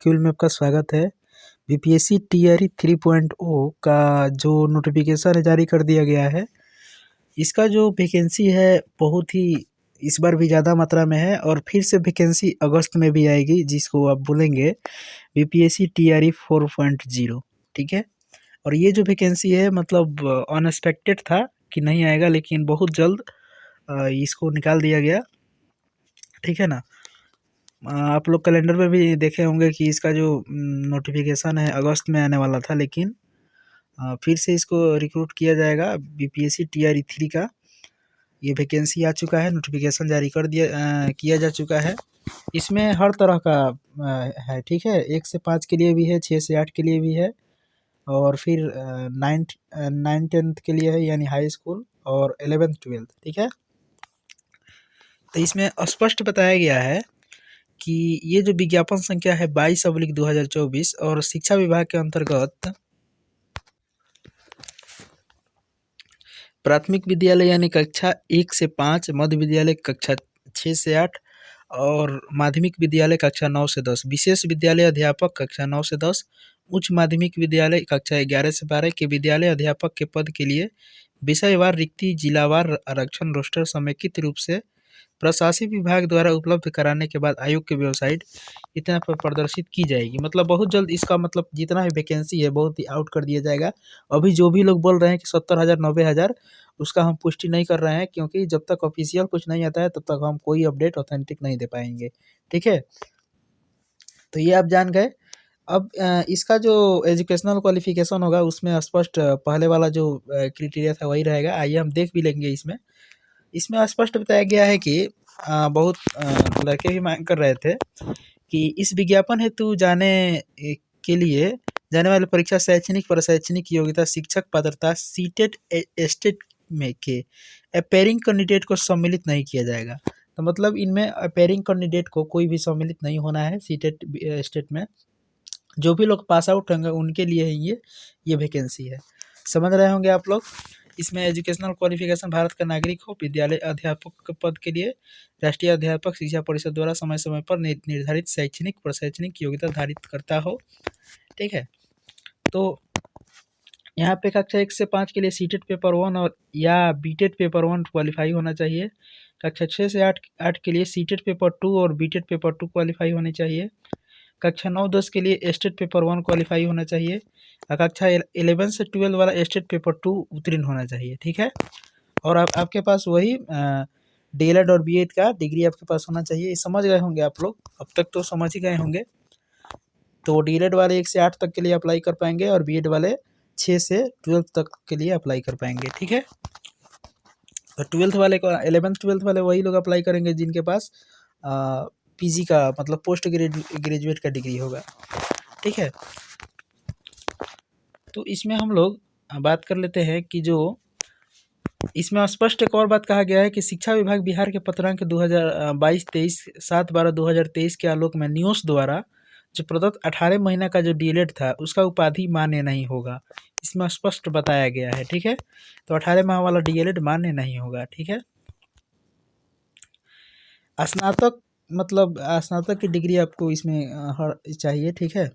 SQL में आपका स्वागत है। बीपीएससी टीआरई 3.0 का जो नोटिफिकेशन जारी कर दिया गया है, इसका जो वैकेंसी है बहुत ही इस बार भी ज़्यादा मात्रा में है और फिर से वैकेंसी अगस्त में भी आएगी, जिसको आप बोलेंगे बीपीएससी टीआरई 4.0। ठीक है, और ये जो वैकेंसी है मतलब अनएक्सपेक्टेड था कि नहीं आएगा, लेकिन बहुत जल्द इसको निकाल दिया गया। ठीक है ना। आप लोग कैलेंडर में भी देखे होंगे कि इसका जो नोटिफिकेशन है अगस्त में आने वाला था, लेकिन फिर से इसको रिक्रूट किया जाएगा। बीपीएससी टीआरई 3 का ये वैकेंसी आ चुका है, नोटिफिकेशन जारी कर दिया किया जा चुका है। इसमें हर तरह का है। ठीक है, 1 से 5 के लिए भी है, 6 से 8 के लिए भी है, और फिर 9th-10th के लिए है, यानी हाई स्कूल, और 11th-12th। ठीक है, तो इसमें स्पष्ट बताया गया है कि ये जो विज्ञापन संख्या है 22/2024 और शिक्षा विभाग के अंतर्गत प्राथमिक विद्यालय यानी कक्षा 1 से 5, मध्य विद्यालय कक्षा 6 से 8 और माध्यमिक विद्यालय कक्षा 9 से 10, विशेष विद्यालय अध्यापक कक्षा 9 से 10, उच्च माध्यमिक विद्यालय कक्षा 11 से 12 के विद्यालय अध्यापक के पद के लिए विषयवार रिक्ति जिलावार आरक्षण रोस्टर समेकित रूप से प्रशासनिक विभाग द्वारा उपलब्ध कराने के बाद आयोग की वेबसाइट इतना पर प्रदर्शित की जाएगी। मतलब बहुत जल्द इसका मतलब जितना भी वैकेंसी है बहुत ही आउट कर दिया जाएगा। अभी जो भी लोग बोल रहे हैं कि 70,000 90,000, उसका हम पुष्टि नहीं कर रहे हैं, क्योंकि जब तक ऑफिशियल कुछ नहीं आता है तब तक हम कोई अपडेट ऑथेंटिक नहीं दे पाएंगे। ठीक है, तो ये आप जान गए। अब इसका जो एजुकेशनल क्वालिफिकेशन होगा उसमें स्पष्ट पहले वाला जो क्राइटेरिया था वही रहेगा। आइए हम देख भी लेंगे। इसमें स्पष्ट बताया गया है कि बहुत लड़के भी मांग कर रहे थे कि इस विज्ञापन हेतु के लिए जाने वाली परीक्षा शैक्षणिक प्रशैक्षणिक योग्यता शिक्षक पात्रता सीटेट एस्टेट में के अपेयरिंग कैंडिडेट को सम्मिलित नहीं किया जाएगा। तो मतलब इनमें अपेयरिंग कैंडिडेट को कोई भी सम्मिलित नहीं होना है। सीटेट एस्टेट में जो भी लोग पास आउट होंगे उनके लिए ही ये वैकेंसी है। समझ रहे होंगे आप लोग। इसमें एजुकेशनल क्वालिफिकेशन भारत का नागरिक हो, विद्यालय अध्यापक के पद के लिए राष्ट्रीय अध्यापक शिक्षा परिषद द्वारा समय समय पर निर्धारित शैक्षणिक प्रशैक्षणिक योग्यता धारित करता हो। ठीक है, तो यहाँ पे कक्षा 1 से 5 के लिए सीटेट पेपर 1 और या बीटेट पेपर 1 क्वालिफाई होना चाहिए। कक्षा 6 से 8 के लिए सीटेट पेपर 2 और बीटेट पेपर 2 क्वालिफाई होने चाहिए। कक्षा 9-10 के लिए एस्टेट पेपर 1 क्वालिफाई होना चाहिए। कक्षा 11 से 12 वाला एस्टेट पेपर 2 उत्तीर्ण होना चाहिए। ठीक है, और आपके पास वही डीएलएड और बीएड का डिग्री आपके पास होना चाहिए। समझ गए होंगे आप लोग, अब तक तो समझ ही गए होंगे। तो डीएलएड वाले 1 से 8 तक के लिए अप्लाई कर पाएंगे और बीएड वाले 6 से 12 तक के लिए अप्लाई कर पाएंगे। ठीक है, तो 12th वाले को 11th-12th वाले वही लोग अप्लाई करेंगे जिनके पास पीजी का मतलब पोस्ट ग्रेजुएट का डिग्री होगा। ठीक है, तो इसमें हम लोग बात कर लेते हैं कि जो इसमें स्पष्ट एक और बात कहा गया है कि शिक्षा विभाग बिहार के पत्रांक 2022-23 7/12/2023 के आलोक में नियोस द्वारा जो प्रदत्त 18 महीना का जो डीएलएड था उसका उपाधि मान्य नहीं होगा। इसमें स्पष्ट बताया गया है। ठीक है, तो 18 माह वाला डीएलएड मान्य नहीं होगा। ठीक है, स्नातक मतलब स्नातक की डिग्री आपको इसमें चाहिए। ठीक है,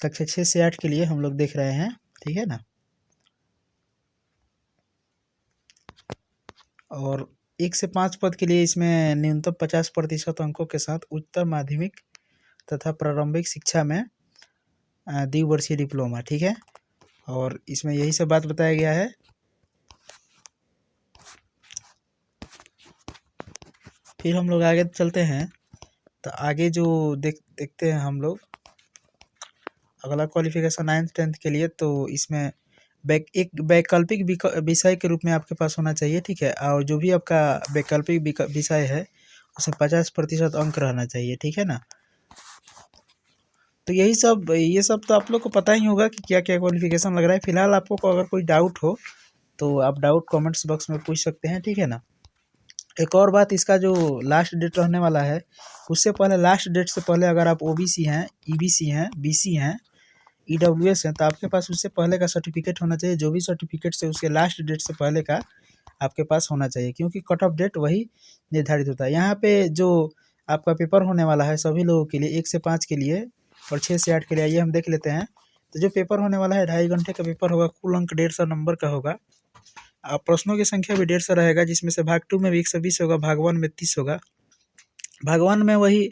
कक्षा 6 से 8 के लिए हम लोग देख रहे हैं। ठीक है ना, और 1 से 5 पद के लिए इसमें न्यूनतम 50% अंकों के साथ उच्चतर माध्यमिक तथा प्रारंभिक शिक्षा में द्विवर्षीय डिप्लोमा। ठीक है, और इसमें यही सब बात बताया गया है। फिर हम लोग आगे चलते हैं, तो आगे जो देखते हैं हम लोग अगला क्वालिफिकेशन 9th-10th के लिए। तो इसमें एक वैकल्पिक विषय के रूप में आपके पास होना चाहिए। ठीक है, और जो भी आपका वैकल्पिक विषय है उसमें 50% अंक रहना चाहिए। ठीक है ना, तो ये सब तो आप लोग को पता ही होगा कि क्या क्या क्वालिफिकेशन लग रहा है। फिलहाल आपको अगर कोई डाउट हो तो आप डाउट कमेंट्स बॉक्स में पूछ सकते हैं। ठीक है ना, एक और बात, इसका जो लास्ट डेट रहने वाला है उससे पहले, लास्ट डेट से पहले अगर आप ओबीसी हैं, ईबीसी हैं, बीसी हैं, ईडब्ल्यूएस हैं, तो आपके पास उससे पहले का सर्टिफिकेट होना चाहिए। जो भी सर्टिफिकेट से उसके लास्ट डेट से पहले का आपके पास होना चाहिए, क्योंकि कट ऑफ डेट वही निर्धारित होता है। यहाँ पे जो आपका पेपर होने वाला है सभी लोगों के लिए, 1 से 5 के लिए और 6 से 8 के लिए। आइए हम देख लेते हैं। तो जो पेपर होने वाला है 2.5 घंटे का पेपर होगा, कुल अंक 150 नंबर का होगा। प्रश्नों की संख्या भी 150 रहेगा, जिसमें से भाग 2 में भी 120 होगा, भाग 1 में 30 होगा। भाग 1 में वही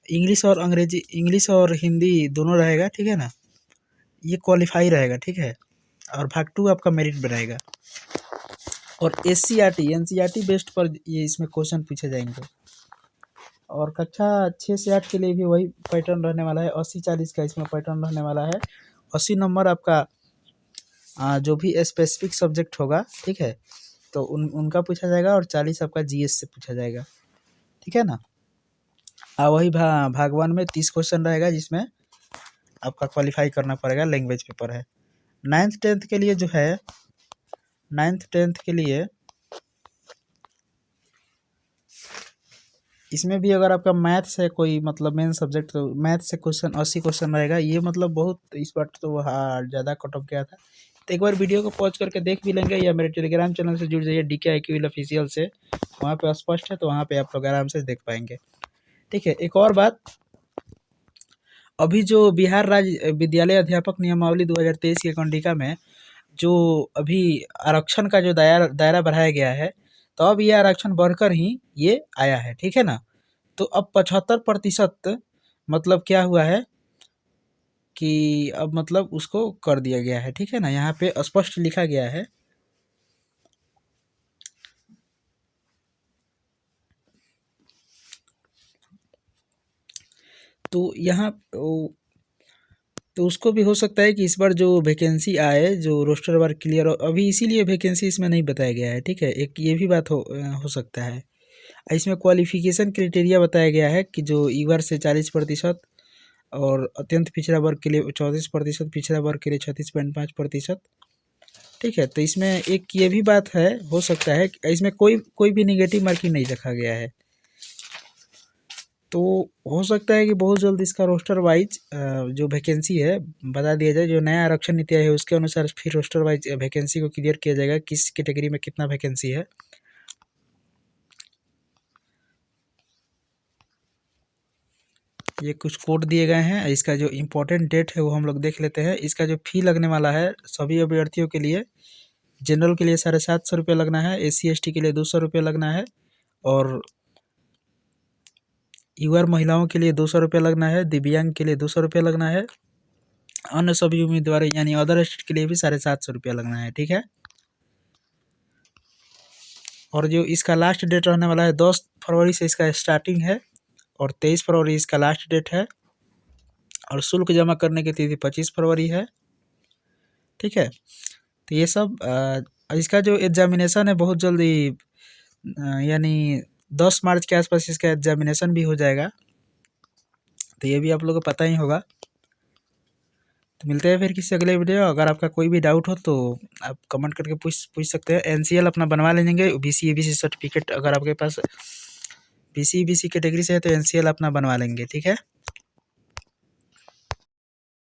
इंग्लिश और हिंदी दोनों रहेगा, ठीक है ना। ये क्वालिफाई रहेगा, ठीक है। और भाग 2 आपका मेरिट में रहेगा। और SCRT NCERT बेस्ड पर ये इसमें क्वेश्चन पूछे जाएंगे। और कक्षा 6 से 8 के लिए भी वही पैटर्न रहने वाला है। 80-40 का इसमें पैटर्न रहने वाला है। 80 नंबर आपका जो भी स्पेसिफिक सब्जेक्ट होगा, ठीक है, तो उनका पूछा जाएगा। और 40 आपका GS से पूछा जाएगा, ठीक है ना। वही भाग 1 में 30 क्वेश्चन रहेगा, जिसमें आपका क्वालिफाई करना पड़ेगा, लैंग्वेज पेपर है। 9th 10th के लिए जो है, 9th 10th के लिए इसमें भी अगर आपका मैथ्स है कोई, मतलब मेन सब्जेक्ट, तो मैथ से क्वेश्चन 80 क्वेश्चन रहेगा। ये मतलब बहुत इस बार तो ज़्यादा कट ऑफ गया था। तो एक बार वीडियो को पॉज करके देख भी लेंगे, या मेरे टेलीग्राम चैनल से जुड़ जाइए, DKIQ ऑफिशियल से, वहाँ पे स्पष्ट है, तो वहाँ पे आप लोग आराम से देख पाएंगे, ठीक है। एक और बात, अभी जो बिहार राज्य विद्यालय अध्यापक नियमावली 2023 की कंडिका में जो अभी आरक्षण का जो दायरा बढ़ाया गया है, तो अब ये आरक्षण बढ़कर ही ये आया है, ठीक है ना। तो अब 75% मतलब क्या हुआ है कि अब मतलब उसको कर दिया गया है, ठीक है ना। यहाँ पे स्पष्ट लिखा गया है। तो यहाँ तो उसको भी हो सकता है कि इस बार जो वैकेंसी आए, जो रोस्टर वर्क क्लियर हो, अभी इसीलिए वैकेंसी इसमें नहीं बताया गया है, ठीक है। एक ये भी बात हो सकता है। इसमें क्वालिफिकेशन क्राइटेरिया बताया गया है कि जो ईवर से 40% और अत्यंत पिछड़ा वर्ग के लिए 34%, पिछड़ा वर्ग के लिए 36.5%, ठीक है। तो इसमें एक ये भी बात है, हो सकता है कि इसमें कोई भी निगेटिव मार्किंग नहीं रखा गया है। तो हो सकता है कि बहुत जल्द इसका रोस्टर वाइज जो वैकेंसी है बता दिया जाए। जो नया आरक्षण नीति है उसके अनुसार फिर रोस्टर वाइज वैकेंसी को क्लियर किया जाएगा, किस कैटेगरी में कितना वैकेंसी है। ये कुछ कोड दिए गए हैं। इसका जो इम्पोर्टेंट डेट है वो हम लोग देख लेते हैं। इसका जो फी लगने वाला है सभी अभ्यर्थियों के लिए, जनरल के लिए 750 रुपये लगना है, SC ST के लिए 200 रुपये लगना है, और युवा महिलाओं के लिए 200 रुपये लगना है, दिव्यांग के लिए 200 रुपये लगना है, अन्य सभी उम्मीदवार यानी अदर स्टेट के लिए भी 750 रुपया लगना है, ठीक है। और जो इसका लास्ट डेट रहने वाला है 10 फरवरी से इसका स्टार्टिंग है, और 23 फरवरी इसका लास्ट डेट है, और शुल्क जमा करने की तिथि 25 फरवरी है, ठीक है। तो ये सब इसका जो एग्जामिनेशन है बहुत जल्दी, यानी 10 मार्च के आसपास इसका एग्जामिनेशन भी हो जाएगा। तो ये भी आप लोगों को पता ही होगा। तो मिलते हैं फिर किसी अगले वीडियो। अगर आपका कोई भी डाउट हो तो आप कमेंट करके पूछ सकते हैं। NCL अपना बनवा लेंगे। BC EBC सर्टिफिकेट अगर आपके पास BC EBC कैटेगरी से है तो NCL अपना बनवा लेंगे, ठीक है।